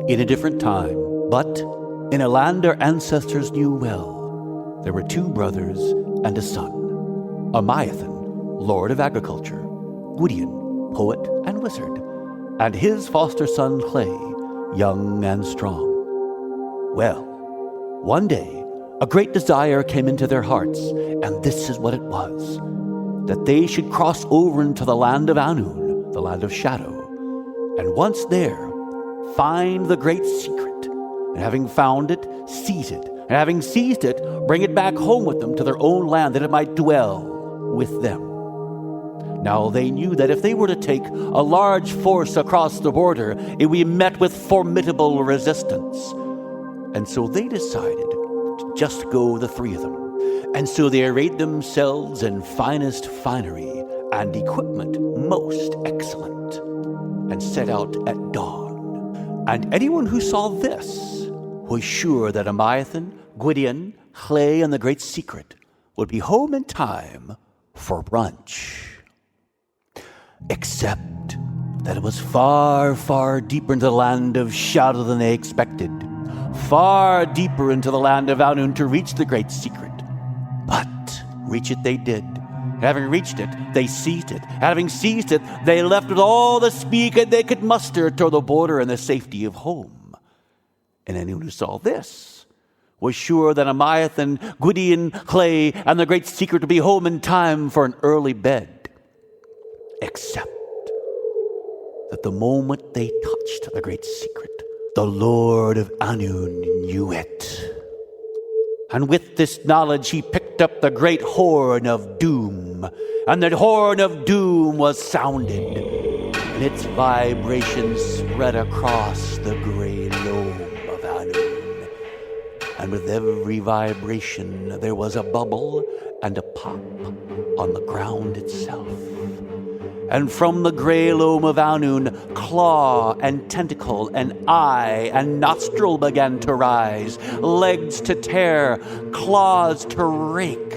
In a different time, but in a land our ancestors knew well, there were two brothers and a son, Amiathan, Lord of Agriculture, Gwydion, poet and wizard, and his foster son Clay, young and strong. Well, one day, a great desire came into their hearts, and this is what it was, that they should cross over into the land of Annwn, the land of shadow, and once there, find the great secret, and having found it, seize it, and having seized it, bring it back home with them to their own land, that it might dwell with them. Now they knew that if they were to take a large force across the border, it would be met with formidable resistance. And so they decided to just go, the three of them. And so they arrayed themselves in finest finery and equipment most excellent, and set out at dawn. And anyone who saw this was sure that Amiathan, Gwydion, Clay, and the Great Secret would be home in time for brunch. Except that it was far, far deeper into the land of shadow than they expected. Far deeper into the land of Annwn to reach the Great Secret. But reach it they did. Having reached it, they seized it. Having seized it, they left with all the speed they could muster toward the border and the safety of home. And anyone who saw this was sure that Amiathan, Gwydion, Clay, and the Great Secret would be home in time for an early bed. Except that the moment they touched the Great Secret, the Lord of Annwn knew it. And with this knowledge he picked up the great horn of doom. And the horn of doom was sounded, and its vibrations spread across the gray loam of Annwn. And with every vibration there was a bubble and a pop on the ground itself. And from the gray loam of Annwn, claw and tentacle and eye and nostril began to rise, legs to tear, claws to rake,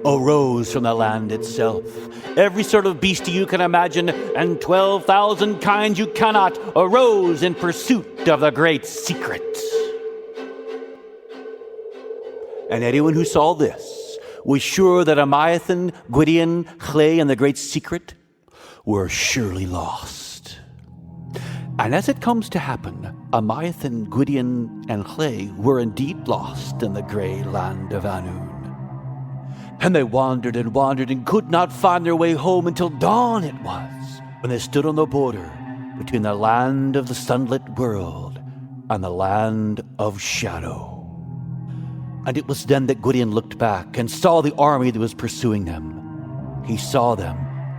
arose from the land itself. Every sort of beast you can imagine, and 12,000 kinds you cannot, arose in pursuit of the Great Secret. And anyone who saw this was sure that Amiathan, Gwydion, Clay, and the Great Secret were surely lost. And as it comes to happen, Amiathan, Gwydion, and Clay were indeed lost in the grey land of Annwn. And they wandered and could not find their way home until dawn it was, when they stood on the border between the land of the sunlit world and the land of shadow. And it was then that Gwydion looked back and saw the army that was pursuing them. He saw them,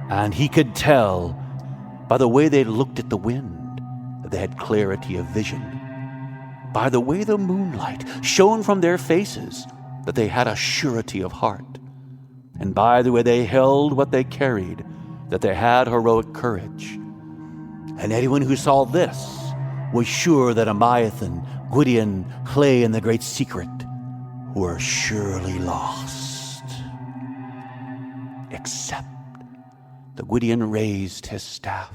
and he could tell by the way they looked at the wind that they had clarity of vision, by the way the moonlight shone from their faces that they had a surety of heart, and by the way they held what they carried that they had heroic courage. And anyone who saw this was sure that Amiathan, Gwydion, Clay, and the Great Secret were surely lost. Except that Gwydion raised his staff.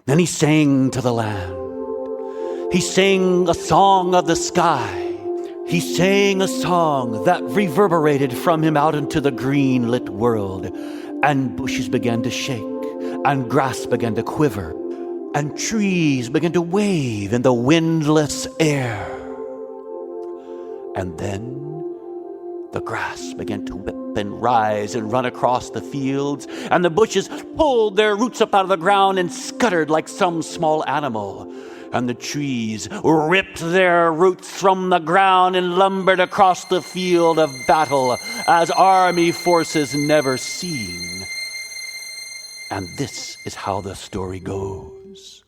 Then he sang to the land. He sang a song of the sky. He sang a song that reverberated from him out into the green-lit world. And bushes began to shake, and grass began to quiver, and trees began to wave in the windless air. And then the grass began to whip and rise and run across the fields, and the bushes pulled their roots up out of the ground and scuttered like some small animal. And the trees ripped their roots from the ground and lumbered across the field of battle as army forces never seen. And this is how the story goes.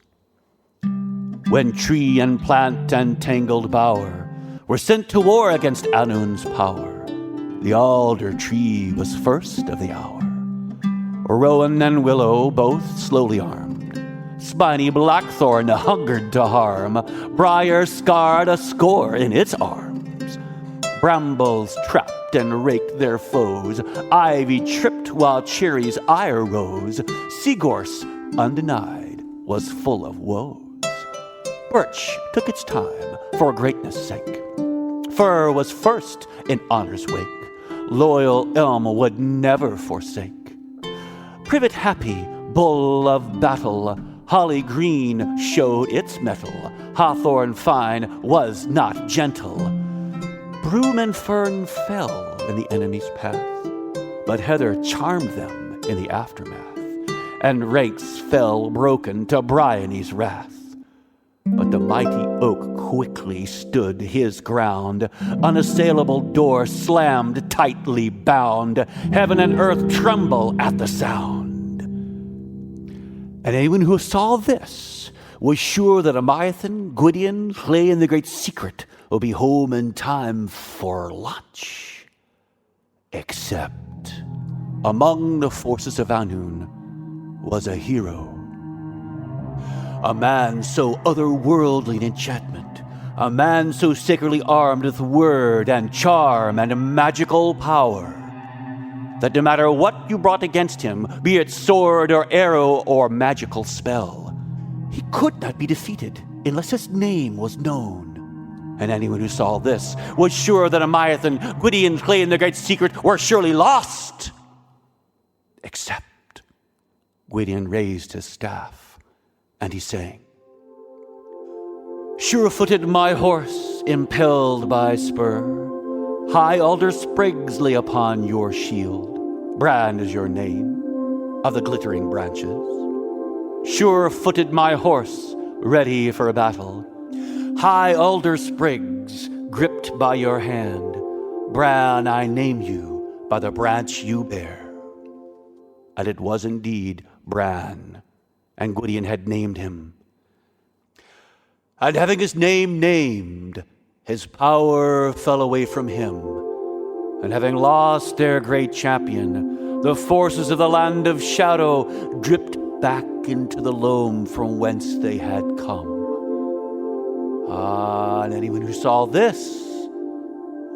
When tree and plant and tangled bower were sent to war against Annwn's power, the alder tree was first of the hour. Rowan and willow both slowly armed, spiny blackthorn hungered to harm, briar scarred a score in its arms. Brambles trapped and raked their foes, ivy tripped while cherry's ire rose, sea gorse undenied was full of woes. Birch took its time for greatness' sake. Fir was first in honor's wake. Loyal elm would never forsake. Privet happy, bull of battle, holly green showed its mettle. Hawthorn fine was not gentle. Broom and fern fell in the enemy's path, but heather charmed them in the aftermath, and ranks fell broken to Bryony's wrath. But the mighty oak quickly stood his ground, unassailable door slammed, tightly bound, heaven and earth tremble at the sound. And anyone who saw this was sure that Amiathan, Gwydion, Llay, and the Great Secret will be home in time for lunch. Except among the forces of Anun was a hero. A man so otherworldly in enchantment, a man so sacredly armed with word and charm and magical power, that no matter what you brought against him, be it sword or arrow or magical spell, he could not be defeated unless his name was known. And anyone who saw this was sure that Amiathan, Gwydion, Llay, and the Great Secret were surely lost. Except Gwydion raised his staff, and he sang, "Sure-footed my horse, impelled by spur, high alder sprigs lay upon your shield. Bran is your name, of the glittering branches. Sure-footed my horse, ready for battle. High alder sprigs, gripped by your hand. Bran, I name you by the branch you bear." And it was indeed Bran, and Gwydion had named him. And having his name named, his power fell away from him. And having lost their great champion, the forces of the land of shadow dripped back into the loam from whence they had come. And anyone who saw this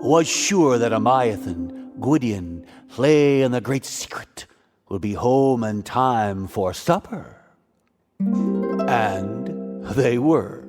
was sure that Amiathan, Gwydion, Llay, and the Great Secret would be home in time for supper. And they were.